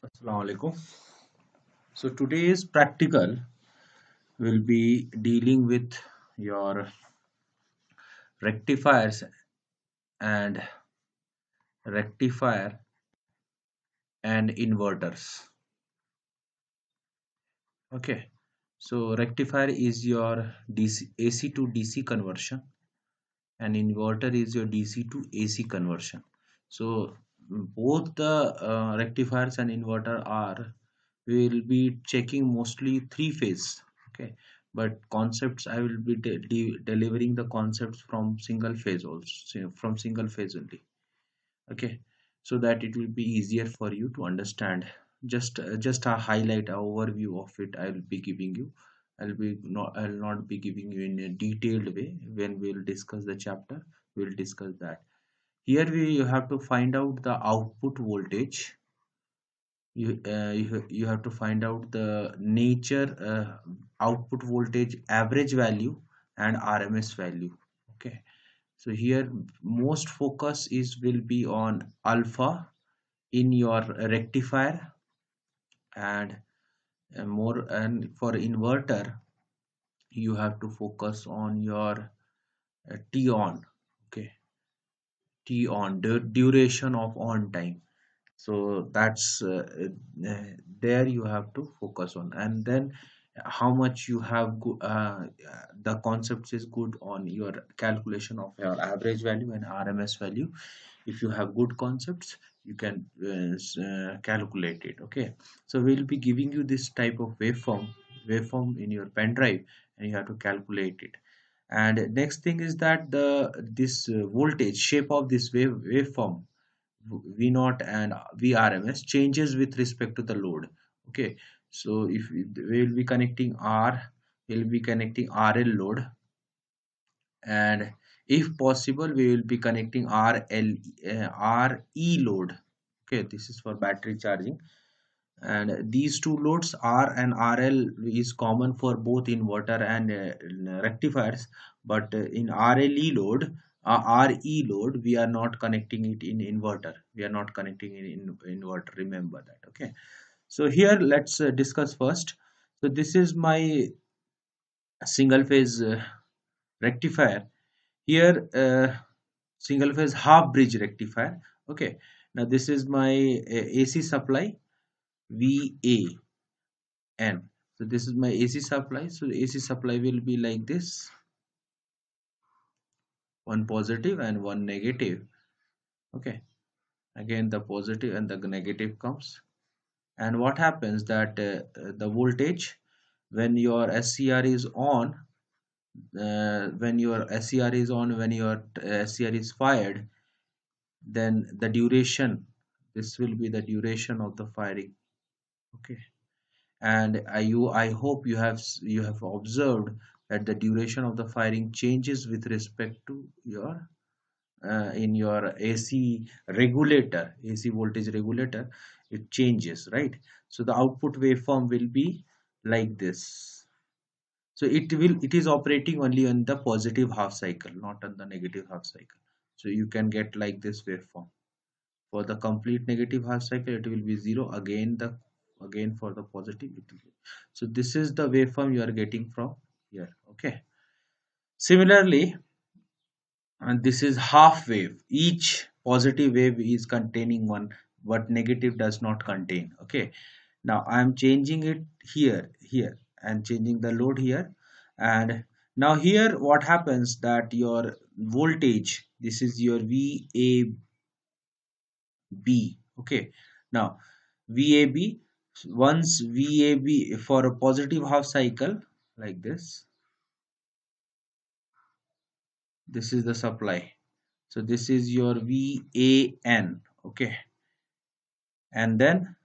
Assalamu alaikum. So today's practical will be dealing with your rectifiers and rectifier and inverters. Okay. So rectifier is your AC to DC conversion and inverter is your DC to AC conversion. So both the rectifiers and inverter are we will be checking mostly three phase. Okay, but concepts I will be delivering the concepts from single phase also, from single phase only. Okay, so that it will be easier for you to understand. Just a highlight, a overview of it I will be giving you. I'll not be giving you in a detailed way. When we'll discuss the chapter, we'll discuss that. Here we you have to find out the output voltage. You have to find out the nature, output voltage average value and RMS value. Okay, so here most focus is will be on alpha in your rectifier, and more, and for inverter you have to focus on your T on. Okay, T on, the duration of on time. So that's there you have to focus on, and then how much you have the concepts is good on your calculation of your average value and RMS value. If you have good concepts, you can calculate it. Okay, so we'll be giving you this type of waveform in your pen drive, and you have to calculate it. And next thing is that this voltage shape of this waveform, V naught and VRMS, changes with respect to the load. Okay, so if we will be connecting we'll be connecting RL load, and if possible, we will be connecting RE load. Okay, this is for battery charging, and these two loads R and RL is common for both inverter and rectifiers, but in RLE load, RE load, we are not connecting it in inverter. We are not connecting it in inverter. Remember that. Okay. So here let's discuss first. So this is my single phase rectifier. Here single phase half bridge rectifier. Okay. Now this is my AC supply VA. N. So this is my AC supply. So the AC supply will be like this, one positive and one negative. Okay. Again, the positive and the negative comes. And what happens that the voltage when your SCR is on, when your SCR is on, when your SCR is fired, then the duration, this will be the duration of the firing. Okay. And I hope you have observed that the duration of the firing changes with respect to your in your AC voltage regulator. It changes, right? So the output waveform will be like this. So it is operating only on the positive half cycle, not on the negative half cycle. So you can get like this waveform. For the complete negative half cycle, it will be zero. Again for the positive, it will be. So this is the waveform you are getting from here. Okay. Similarly, and this is half wave. Each positive wave is containing one, but negative does not contain. Okay. Now I am changing it here, and changing the load here, and now here what happens that your voltage, this is your VAB. Okay. Now VAB, once VAB for a positive half cycle like this is the supply. So this is your VAN. Okay. And then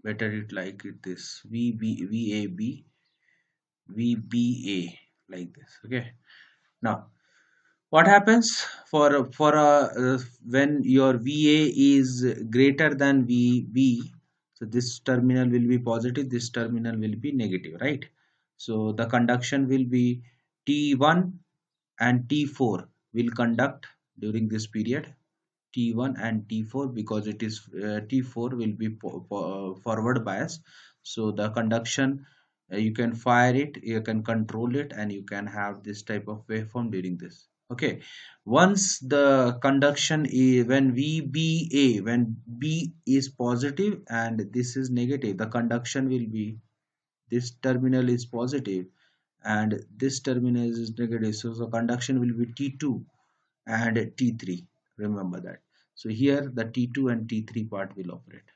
better it like it this VBA like this. Okay. Now what happens when your VA is greater than VB? So this terminal will be positive, this terminal will be negative, right? So the conduction will be T1 and T4 will conduct during this period, T1 and T4, because it is T4 will be forward bias. So the conduction, you can fire it, you can control it, and you can have this type of waveform during this. Okay, once the conduction is, when VBA, when B is positive and this is negative, the conduction will be, this terminal is positive and this terminal is negative, so the conduction will be T2 and T3, remember that. So here the T2 and T3 part will operate,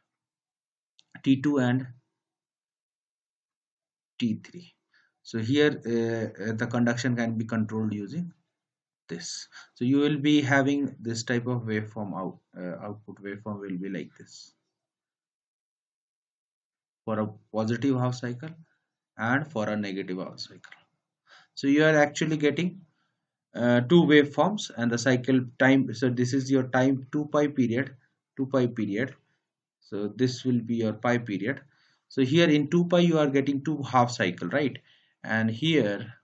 T2 and T3. So here the conduction can be controlled using this. So you will be having this type of waveform output waveform will be like this for a positive half cycle and for a negative half cycle. So you are actually getting two waveforms and the cycle time. So this is your time 2 pi period, 2 pi period. So this will be your pi period. So here in 2 pi you are getting two half cycle, right? And here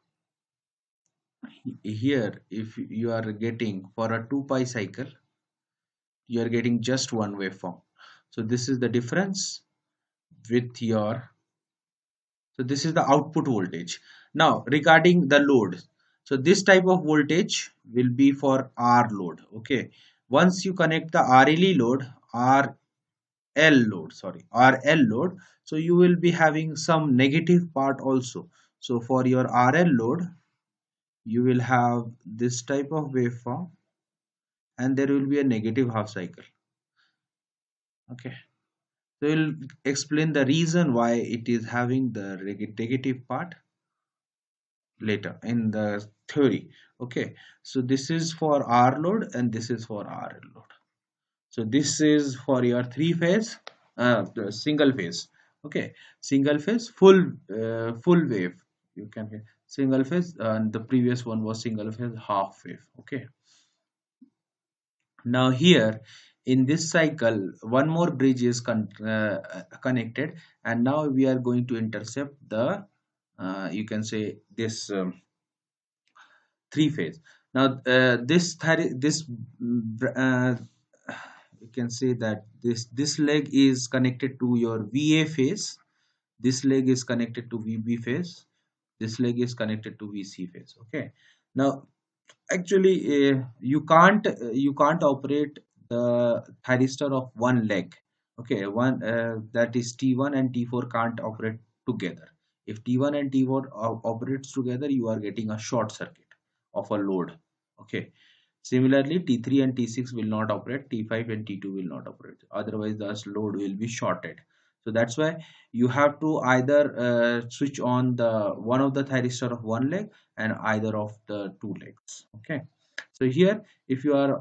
if you are getting for a 2 pi cycle, you are getting just one waveform. So this is the difference with your, so this is the output voltage. Now regarding the load, so this type of voltage will be for R load. Okay, once you connect the RLE load, RL load, sorry, RL load, so you will be having some negative part also. So for your RL load, you will have this type of waveform and there will be a negative half cycle. Okay, so we'll explain the reason why it is having the negative part later in the theory. Okay, so this is for R load and this is for RL load. So this is for your three phase, the single phase. Okay, single phase full wave, you can hear single phase, and the previous one was single phase half wave. Okay, now here in this cycle one more bridge is connected, and now we are going to intercept the you can say this three phase. Now you can say that this leg is connected to your VA phase, this leg is connected to VB phase, this leg is connected to VC phase. Okay, now actually you can't operate the thyristor of one leg. Okay, one that is T1 and T4 can't operate together. If T1 and T4 operates together, you are getting a short circuit of a load. Okay, similarly T3 and T6 will not operate, T5 and T2 will not operate, otherwise the load will be shorted. So that's why you have to either switch on the one of the thyristor of one leg and either of the two legs. Okay, so here if you are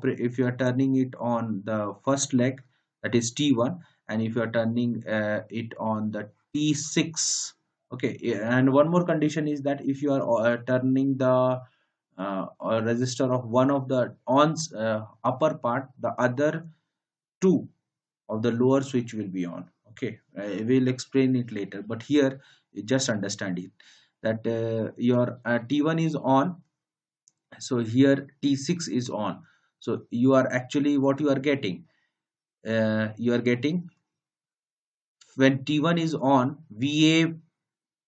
if you are turning it on the first leg, that is T1, and if you are turning it on the T6. Okay, and one more condition is that if you are turning the or resistor of one of the on upper part, the other two of the lower switch will be on. Okay, I will explain it later, but here you just understand it, that your T1 is on, so here T6 is on. So you are actually what you are getting when T1 is on, VA,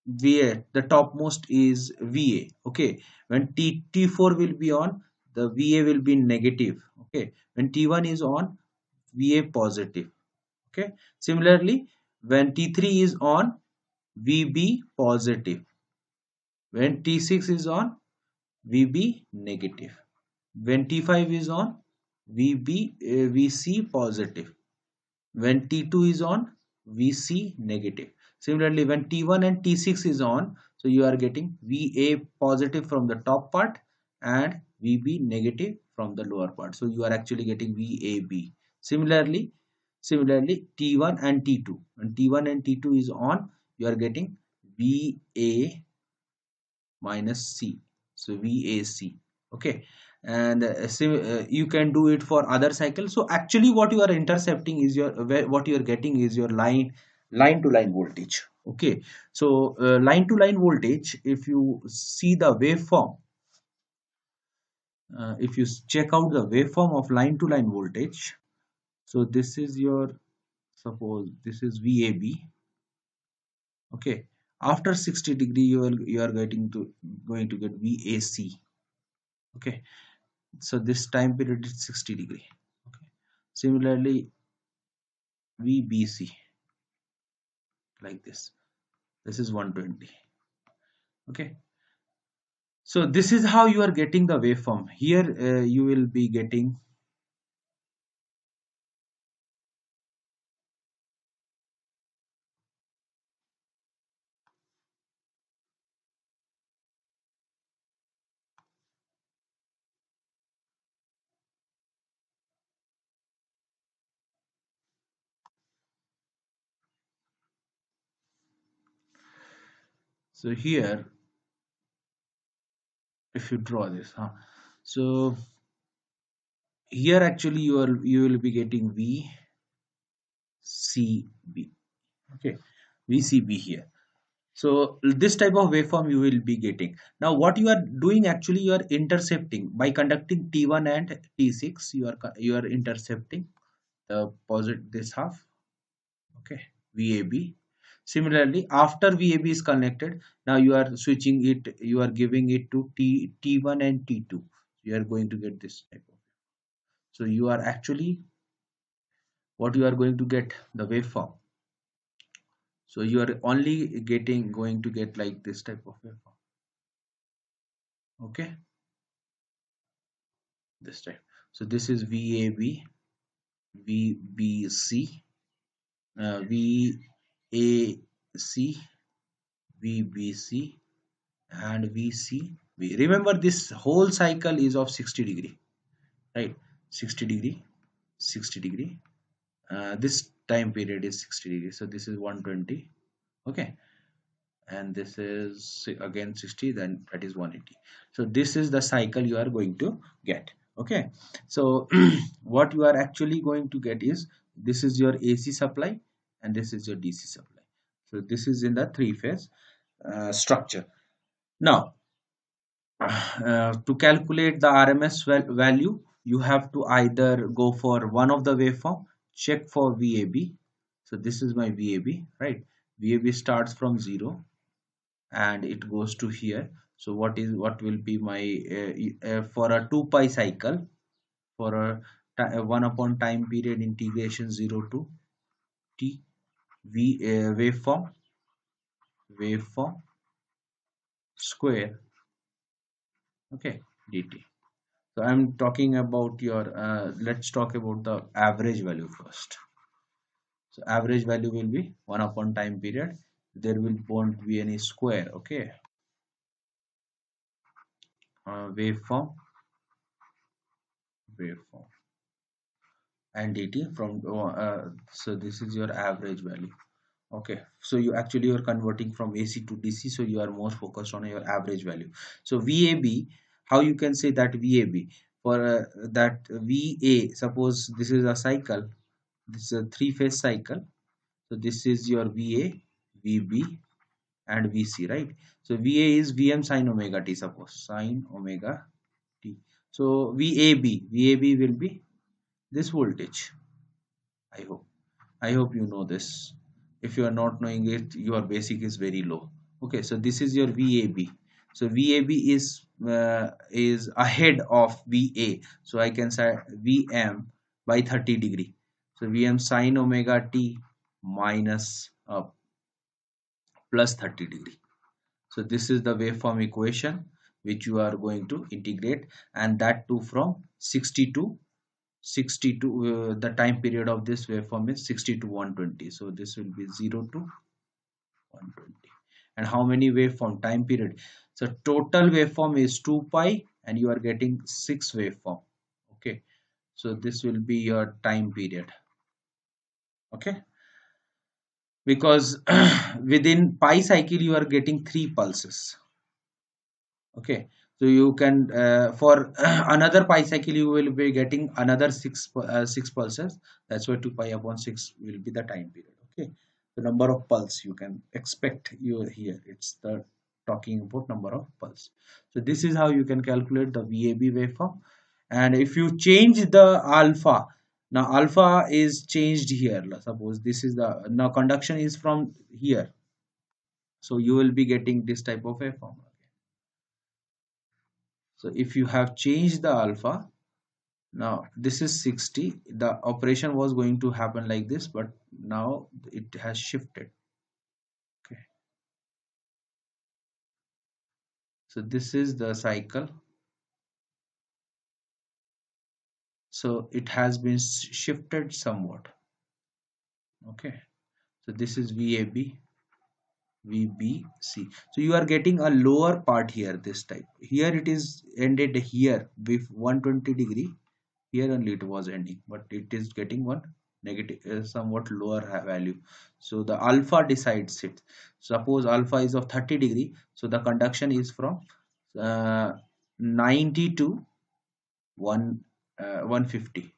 the topmost is VA. Okay, when T4 will be on, the VA will be negative. Okay, when T1 is on, VA positive. Okay, similarly when T3 is on, VB positive. When T6 is on, VB negative. When T5 is on, VC positive. When T2 is on, VC negative. Similarly, when T1 and T6 is on, so you are getting VA positive from the top part and VB negative from the lower part. So you are actually getting VAB. Similarly, T1 and T2. When T1 and T2 is on, you are getting VA minus C. So VAC. Okay, and you can do it for other cycles. So actually what you are intercepting is your what you are getting is your line to line voltage. Okay, so line to line voltage, if you see the waveform, if you check out the waveform of line to line voltage, so this is your, suppose this is VAB. Okay, after 60 degree you are going to get VAC. Okay, so this time period is 60 degree. Okay, similarly VBC, like this is 120. Okay, so this is how you are getting the waveform. Here you will be getting, so here if you draw this, so here actually you will be getting VCB. Okay, VCB here. So this type of waveform you will be getting. Now what you are doing, actually you are intercepting by conducting T1 and T6. You are intercepting the positive, this half. Okay, VAB. Similarly, after VAB is connected, now you are switching it, you are giving it to T1 and T2. You are going to get this type of. So you are actually, what you are going to get, the waveform. So you are only going to get like this type of waveform. Okay, this type. So this is VAB, VBC, VAC, VBC, and VCB. Remember, this whole cycle is of 60 degree, right? 60 degree, 60 degree. This time period is 60 degree. So this is 120. Okay, and this is again 60, then that is 180. So this is the cycle you are going to get. Okay, so what you are actually going to get is, this is your AC supply and this is your DC supply. So this is in the three phase structure. Now to calculate the RMS value, you have to either go for one of the waveform, check for VAB. So this is my VAB, right? VAB starts from 0 and it goes to here. So what will be my for a 2 pi cycle, for a 1 upon time period integration 0 to t, waveform square, okay, dt. So I'm talking about your let's talk about the average value first. So average value will be 1 upon time period, there won't be any square. Okay, waveform and dt from so this is your average value. Okay, so you actually are converting from AC to DC, so you are more focused on your average value. So VAB, how you can say that VAB, for that VA, suppose this is a cycle, this is a three phase cycle. So this is your VA, VB, and VC, right? So VA is VM sine omega t, suppose sine omega t. So VAB will be this voltage. I hope you know this. If you are not knowing it, your basic is very low. Okay, so this is your VAB. So VAB is ahead of VA. So I can say VM by 30 degree. So VM sine omega t minus plus 30 degree. So this is the waveform equation which you are going to integrate, and that too from 60 to 62. The time period of this waveform is 60 to 120. So this will be 0 to 120. And how many waveform time period? So total waveform is 2 pi and you are getting 6 waveform. Okay, so this will be your time period. Okay, because within pi cycle you are getting 3 pulses. Okay, so you can for another pi cycle you will be getting another 6 pulses. That's why 2 pi upon 6 will be the time period. Okay, the number of pulse you can expect you here. It's the talking about number of pulse. So this is how you can calculate the VAB waveform. And if you change the alpha, now alpha is changed here. Suppose this is the now conduction is from here, so you will be getting this type of waveform. So if you have changed the alpha, now this is 60, the operation was going to happen like this, but now it has shifted. Okay, so this is the cycle. So it has been shifted somewhat. Okay, so this is VAB, VBC. So you are getting a lower part here this type. Here it is ended here with 120 degree. Here only it was ending, but it is getting one negative, somewhat lower value. So the alpha decides it. Suppose alpha is of 30 degree, so the conduction is from uh, 90 to 150.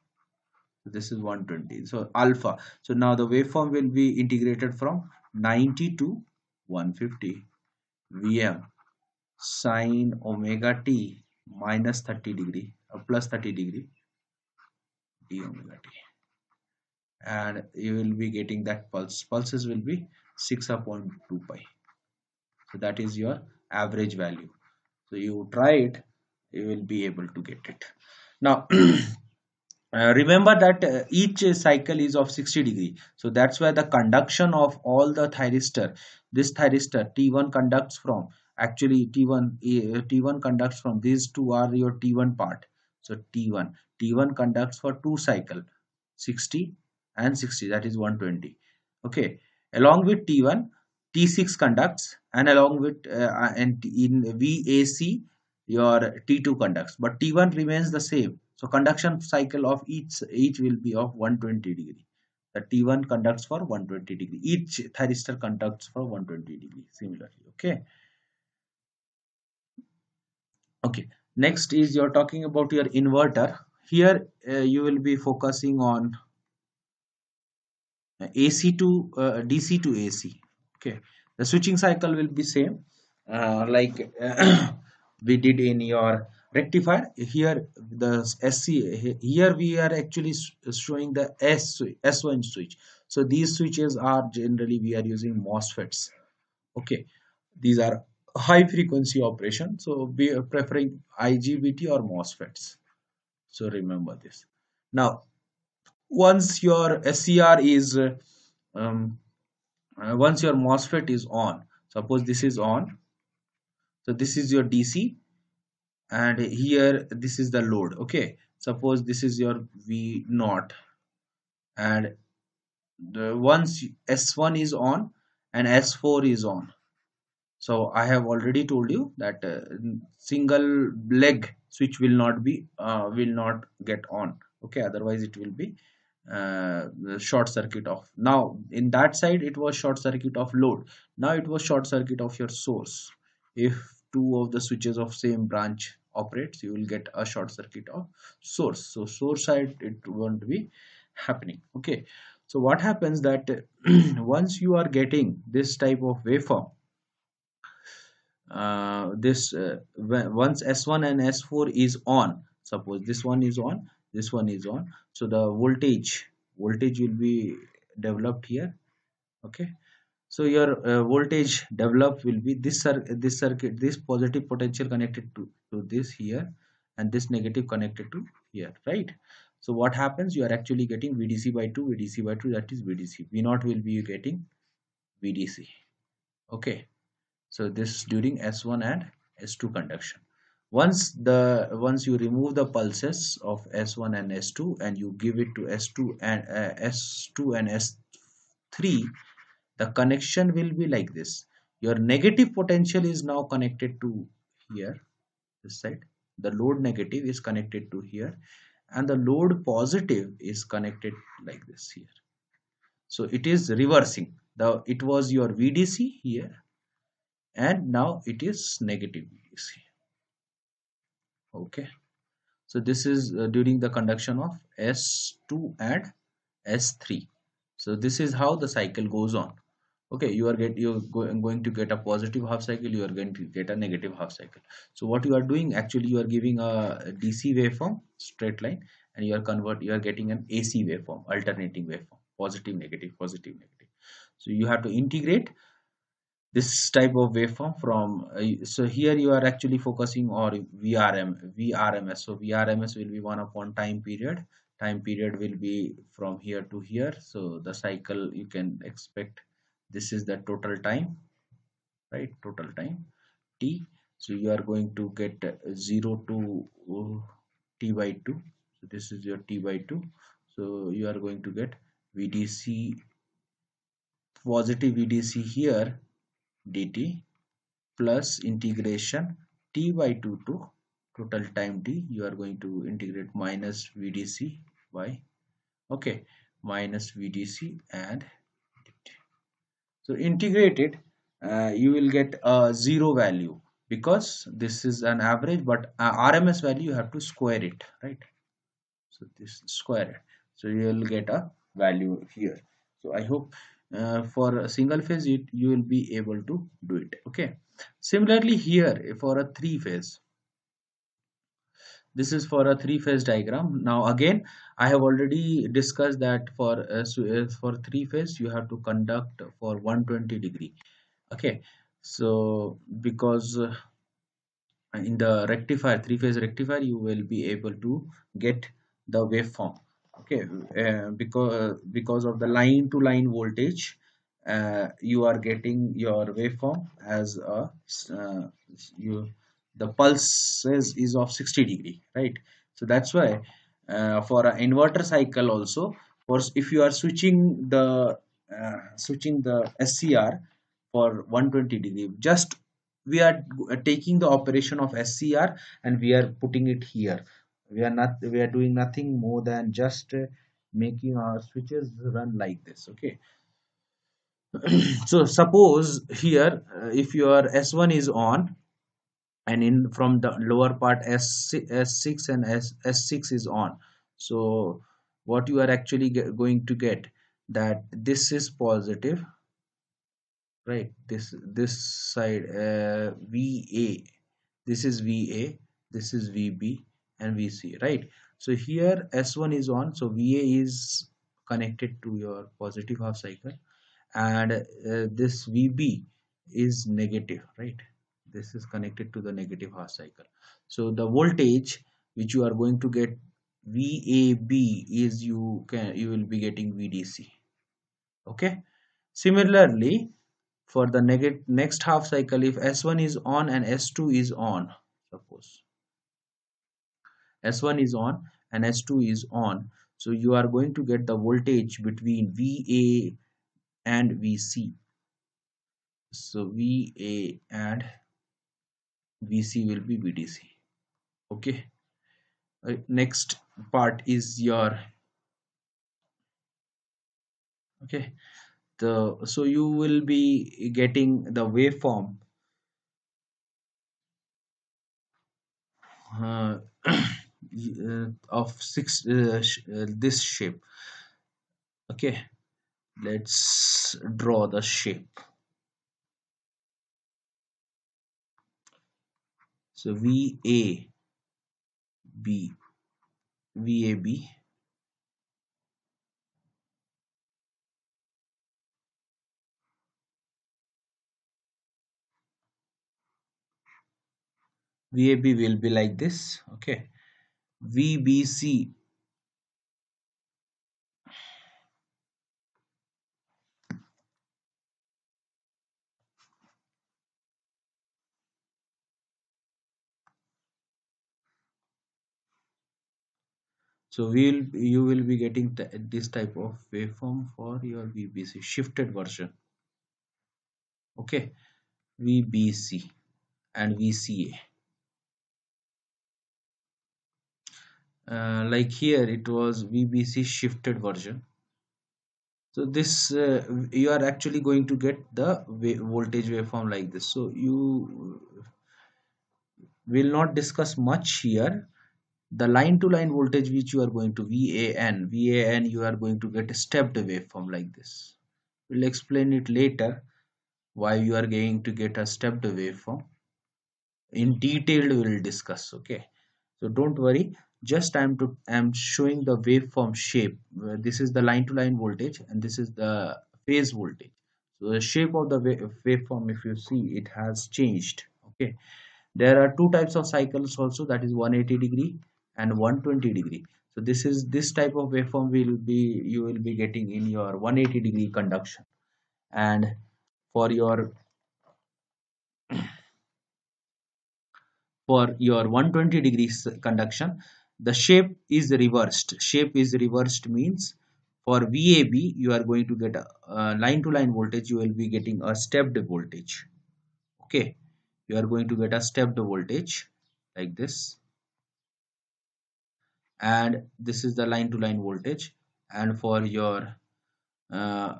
This is 120, so alpha. So now the waveform will be integrated from 90 to 150 Vm sine omega t minus 30 degree or plus 30 degree d omega t, and you will be getting that pulses will be 6 upon 2 pi. So that is your average value. So you try it, you will be able to get it. Now remember that each cycle is of 60 degree, so that's why the conduction of all the thyristor, this thyristor T1 conducts from, actually T1 conducts from, these two are your T1 part. So T1 conducts for two cycle, 60 and 60, that is 120. Okay, along with T1, T6 conducts, and along with and in VAC your T2 conducts, but T1 remains the same. So conduction cycle of each will be of 120 degree. The T1 conducts for 120 degree. Each thyristor conducts for 120 degree similarly. Okay. Okay. Next is you're talking about your inverter. Here you will be focusing on AC to DC to AC. Okay, the switching cycle will be same like we did in your rectifier. Here the SC, here we are actually showing the S1 switch. So these switches are generally we are using MOSFETs. Okay, these are high frequency operation. So we are preferring IGBT or MOSFETs. So remember this. Now once your SCR is um, once your MOSFET is on, suppose this is on, so this is your DC, and here this is the load. Okay, suppose this is your V naught, and once S1 is on and S4 is on, so I have already told you that single leg switch will not get on. Okay, otherwise it will be short circuit off. Now in that side it was short circuit of load, now it was short circuit of your source. If two of the switches of same branch operates, you will get a short circuit of source. So source side it won't be happening. Okay, so what happens that once you are getting this type of waveform, once S1 and S4 is on, suppose this one is on, this one is on, so the voltage will be developed here. Okay, so your voltage developed will be this circuit, this positive potential connected to this here, and this negative connected to here, right? So what happens, you are actually getting VDC by 2, VDC by 2, that is VDC. V0 will be getting VDC. Okay, so this during S1 and S2 conduction. Once you remove the pulses of S1 and S2 and you give it to S2 and S3, the connection will be like this. Your negative potential is now connected to here, this side. The load negative is connected to here, and the load positive is connected like this here. So it is reversing. It was your VDC here, and now it is negative VDC. Okay, so this is during the conduction of S2 and S3. So this is how the cycle goes on. Okay, going to get a positive half cycle, you are going to get a negative half cycle. So what you are doing, actually you are giving a DC waveform, straight line, and you are getting an AC waveform, alternating waveform, positive negative, positive negative. So you have to integrate this type of waveform from so here you are actually focusing on VRMS. So VRMS will be 1 upon time period will be from here to here. So the cycle you can expect, this is the total time, right? Total time t. So you are going to get 0 to t by 2. So this is your t by 2. So you are going to get VDC, positive VDC here, dt, plus integration t by 2 to total time t. You are going to integrate minus VDC by, okay, minus VDC and dt. So integrated, you will get a zero value because this is an average, but RMS value you have to square it, right? So this square it, so you will get a value here. So I hope for a single phase you will be able to do it. Okay, similarly here for a three phase, this is for a three phase diagram. Now again, I have already discussed that for three phase you have to conduct for 120-degree. Okay, so because in the rectifier, three phase rectifier, you will be able to get the waveform. Okay, because of the line to line voltage, you are getting your waveform as a you the pulse is of 60-degree, right? So that's why for an inverter cycle also, for if you are switching the SCR for 120-degree, just we are taking the operation of SCR and we are putting it here. We are doing nothing more than just making our switches run like this. Okay, so suppose here if your S1 is on, and in from the lower part S6 and S6 is on, so what you are actually going to get, that this is positive, right? This side VA, this is VA, this is VB and VC, right? So here S1 is on, so VA is connected to your positive half cycle, and this VB is negative, right? This is connected to the negative half cycle. So the voltage which you are going to get VAB is, you will be getting VDC. Okay, similarly for the next half cycle, if S1 is on and S2 is on, suppose S1 is on and S2 is on, so you are going to get the voltage between VA and VC. So VA and VC will be VDC. Okay, next part is your, okay, the so you will be getting the waveform uh, of this shape. Okay, let's draw the shape. So VAB, VAB will be like this. Okay, VBC, so you will be getting this type of waveform for your VBC shifted version. Okay, VBC and VCA. Like here it was VBC shifted version. So this you are actually going to get the voltage waveform like this. So you will not discuss much here. The line to line voltage which you are going to VAN, you are going to get a stepped waveform like this. We'll explain it later why you are going to get a stepped waveform. In detail we'll discuss, okay? So don't worry, just I'm showing the waveform shape. This is the line to line voltage and this is the phase voltage. So the shape of the waveform, if you see, it has changed, okay? There are two types of cycles also, that is 180 degree and 120 degree. So this type of waveform will be, you will be getting in your 180 degree conduction. And for your for your 120 degrees conduction, the shape is reversed means for VAB you are going to get a line to line voltage, you will be getting a stepped voltage, okay? You are going to get a stepped voltage like this, and this is the line to line voltage. And for your uh,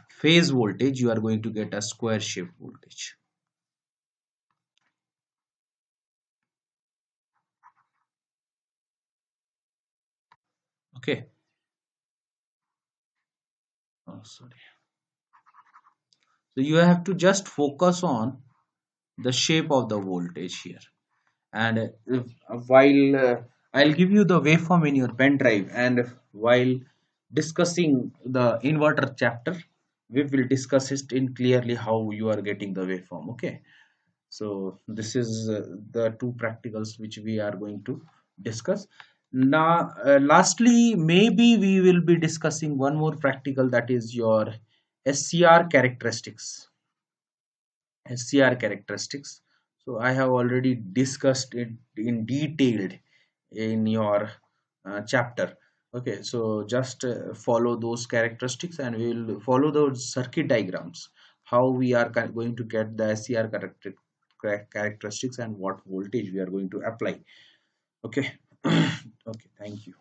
phase voltage you are going to get a square shape voltage, okay? Oh, sorry. So you have to just focus on the shape of the voltage here. And while I'll give you the waveform in your pen drive, and while discussing the inverter chapter, we will discuss it in clearly how you are getting the waveform, okay? So this is the two practicals which we are going to discuss now. Lastly, maybe we will be discussing one more practical, that is your SCR characteristics. SCR characteristics. So I have already discussed it in detail in your chapter. Okay, so just follow those characteristics and we will follow those circuit diagrams. How we are going to get the SCR characteristics and what voltage we are going to apply. Okay. Okay, thank you.